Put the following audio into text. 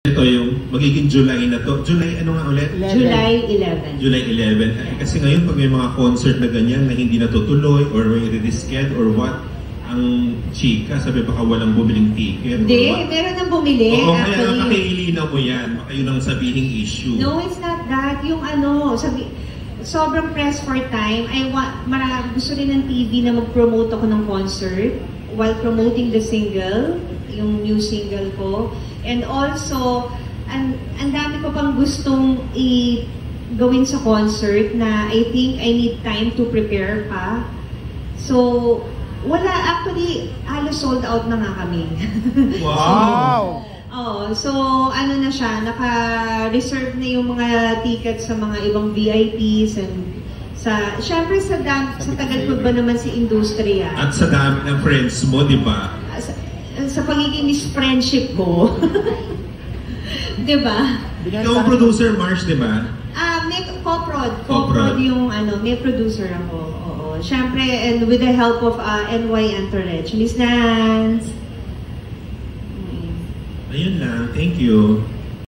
Ito yung magiging July na to. July ano nga ulit? July 11. July 11. Kasi ngayon pag may mga concert na ganyan na hindi natutuloy or may re-reschedule or what, ang chika, sabi baka walang bumiling ticket. Hindi, meron nang bumili. Oo, kaya nakakailinaw mo yan. Baka yun ang sabihing issue. No, it's not that. Yung ano, sobrang press for time. Gusto rin ng TV na mag-promote ako ng concert while promoting the single, yung new single ko. And also, ang dami ko pang gustong gawin sa concert na I think I need time to prepare pa. So, wala. Actually, halos sold out na nga kami. Wow! So ano na siya, naka-reserve na yung mga tickets sa mga ibang VIPs and syempre sa tagal ko ba naman si industriya. At sa dami ng friends mo, di ba? Sa pagiging Miss Friendship ko. Di ba? Ikaw ang producer, Mars, di ba? May co-prod yung may producer ako. Oo. Syempre, and with the help of NY Entourage. Miss Nance! Ayun lang. Thank you.